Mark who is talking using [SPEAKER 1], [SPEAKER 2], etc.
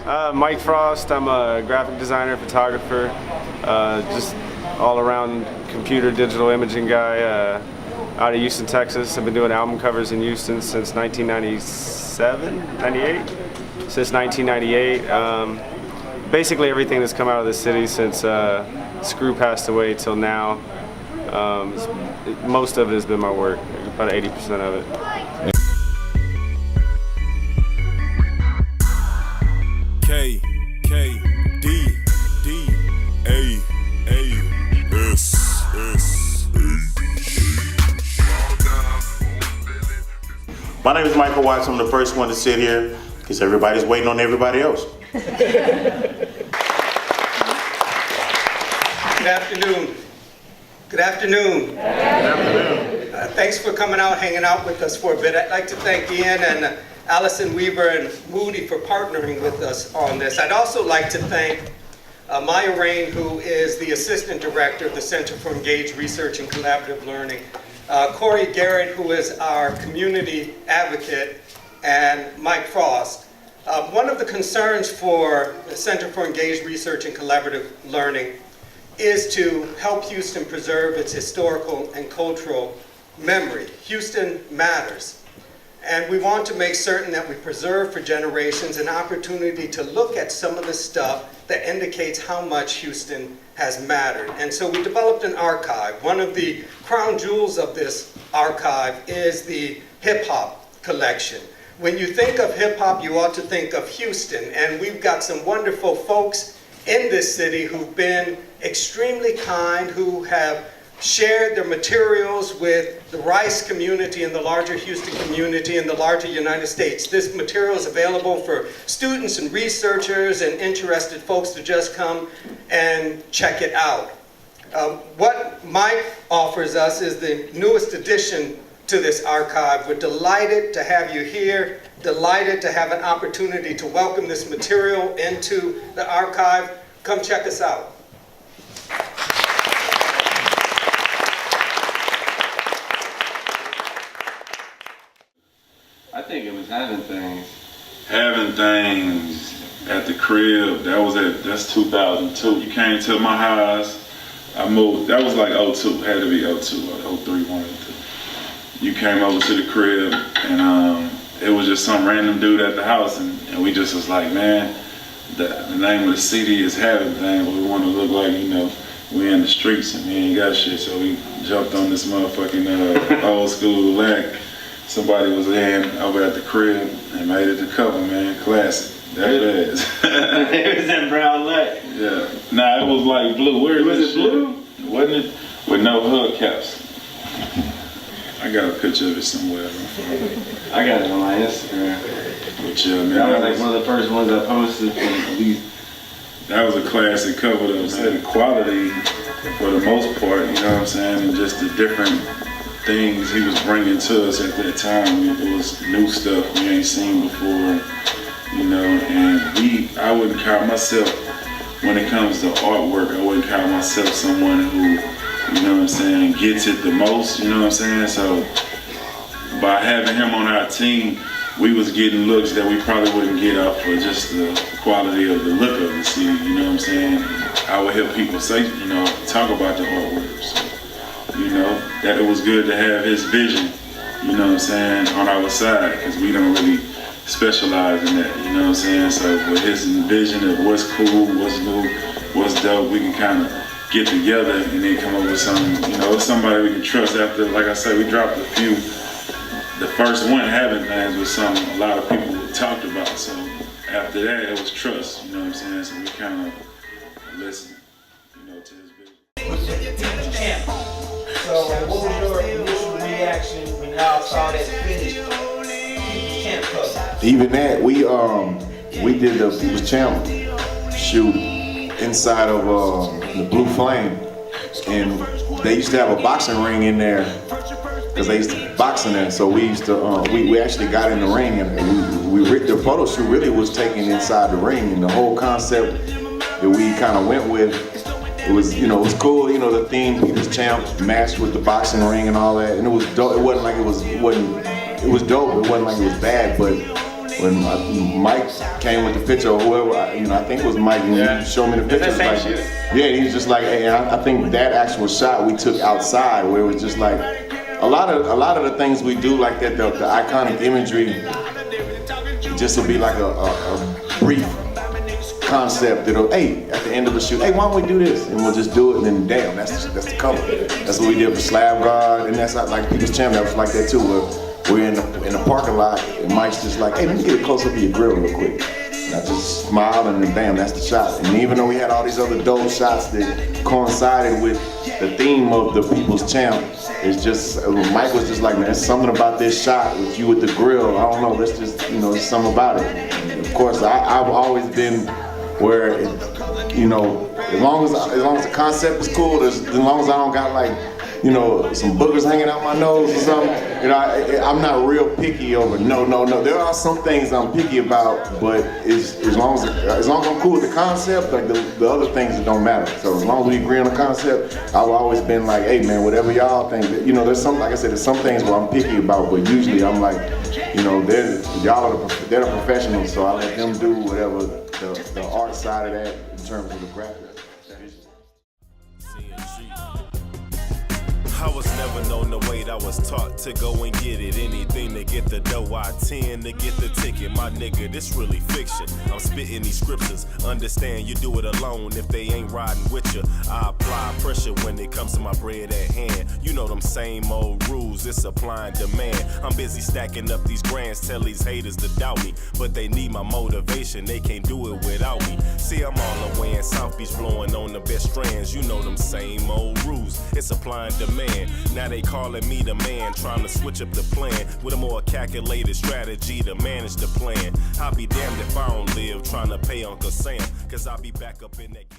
[SPEAKER 1] Mike Frost. I'm a graphic designer, photographer, just all-around computer digital imaging guy out of Houston, Texas. I've been doing album covers in Houston since 1997, 98? Since 1998. Basically everything that's come out of the city since Screw passed away till now. Most of it has been my work, about 80% of it.
[SPEAKER 2] K D A S S A.
[SPEAKER 3] My name is Michael Watts. I'm the first one to sit here because everybody's waiting on everybody else.
[SPEAKER 4] Good afternoon. Good afternoon. Good afternoon. Thanks for coming out, hanging out with us for a bit. I'd like to thank Ian and Allison Weaver and Moody for partnering with us on this. I'd also like to thank Maya Rain, who is the Assistant Director of the Center for Engaged Research and Collaborative Learning, Corey Garrett, who is our Community Advocate, and Mike Frost. One of the concerns for the Center for Engaged Research and Collaborative Learning is to help Houston preserve its historical and cultural memory. Houston matters. And we want to make certain that we preserve for generations an opportunity to look at some of the stuff that indicates how much Houston has mattered. And so we developed an archive. One of the crown jewels of this archive is the hip hop collection. When you think of hip hop, you ought to think of Houston. And we've got some wonderful folks in this city who've been extremely kind, who have shared their materials with the Rice community and the larger Houston community and the larger United States. This material is available for students and researchers and interested folks to just come and check it out. What Mike offers us is the newest addition to this archive. We're delighted to have you here, delighted to have an opportunity to welcome this material into the archive. Come check us out.
[SPEAKER 5] I think it was having things.
[SPEAKER 2] Having things at the crib. That's 2002. You came to my house. I moved. That was like 02. Had to be 02, like 03, 1, 2. You came over to the crib, and it was just some random dude at the house, and we just was like, man, the name of the CD is Having Things, but we want to look like, we in the streets and we ain't got shit, so we jumped on this motherfucking old school lack. Somebody was in over at the crib and made it the cover, man. Classic. That fast.
[SPEAKER 5] It was in brown light.
[SPEAKER 2] Yeah. Nah, it was like blue. Where
[SPEAKER 5] was it blue?
[SPEAKER 2] Wasn't it? With no hubcaps. I got a picture of it somewhere.
[SPEAKER 5] I got it on my Instagram.
[SPEAKER 2] But yeah, man,
[SPEAKER 5] that was like one of the first ones I posted. At least.
[SPEAKER 2] That was a classic cover though, man. The quality, for the most part, you know what I'm saying, and just the different things he was bringing to us at that time. It was new stuff we ain't seen before, and I wouldn't count myself, when it comes to artwork, I wouldn't count myself someone who, gets it the most, you know what I'm saying? So by having him on our team, we was getting looks that we probably wouldn't get off for just the quality of the look of the city, you know what I'm saying? I would help people say, talk about the artwork. So, that it was good to have his vision, on our side, because we don't really specialize in that, you know what I'm saying? So with his vision of what's cool, what's new, what's dope, we can kind of get together and then come up with something, somebody we can trust. After, like I said, we dropped a few. The first one, Having Things, was something a lot of people talked about. So after that, it was trust, you know what I'm saying? So we kind of listened, to his vision.
[SPEAKER 6] So what was your initial reaction when y'all saw that finished camp cover?
[SPEAKER 3] Even that, we did the People's Champ shoot inside of the Blue Flame, and they used to have a boxing ring in there because they used to box in there. So we used to we actually got in the ring, and the photo shoot really was taken inside the ring, and the whole concept that we kind of went with. It was, it was cool. The theme, People's Champ, matched with the boxing ring and all that, and it was dope. It wasn't like it was dope. It wasn't like it was bad, but when Mike came with the picture or whoever, I think it was Mike, and
[SPEAKER 1] Yeah.
[SPEAKER 3] he showed me the
[SPEAKER 1] It's
[SPEAKER 3] picture.
[SPEAKER 1] that
[SPEAKER 3] Like,
[SPEAKER 1] same shit.
[SPEAKER 3] yeah, and he was just like, hey, and I think that actual shot we took outside, where it was just like a lot of the things we do like that, the iconic imagery, just will be like a brief concept that'll, hey, at the end of the shoot, hey, why don't we do this? And we'll just do it, and then damn, that's the cover. That's what we did for Slab God, and that's not like People's Champ, that was like that too, where we're in the parking lot, and Mike's just like, hey, let me get a close up of your grill real quick. And I just smiled, and then bam, that's the shot. And even though we had all these other dope shots that coincided with the theme of the People's Champ, it's just, Mike was just like, man, there's something about this shot with you with the grill. I don't know, let's just, there's something about it. And of course, I've always been where, as long as the concept is cool, as long as I don't got like, some boogers hanging out my nose or something, I'm not real picky over. No. There are some things I'm picky about, but as long as I'm cool with the concept, like the other things, it don't matter. So as long as we agree on the concept, I've always been like, hey man, whatever y'all think. There's some, like I said, there's some things where I'm picky about, but usually I'm like, they're the professionals, so I let them do whatever the art side of that in terms of the graphics.
[SPEAKER 7] I was never known to wait, I was taught to go and get it. Anything to get the dough, I tend to get the ticket. My nigga, this really fiction. I'm spitting these scriptures. Understand you do it alone if they ain't riding with you. I apply pressure when it comes to my bread at hand. You know them same old rules, it's supply and demand. I'm busy stacking up these grands, tell these haters to doubt me. But they need my motivation, they can't do it without me. See, I'm all the way in South Beach blowing on the best strands. You know them same old rules, it's supply and demand. Now they calling me the man, trying to switch up the plan with a more calculated strategy to manage the plan. I'll be damned if I don't live trying to pay Uncle Sam, cause I'll be back up in that kitchen.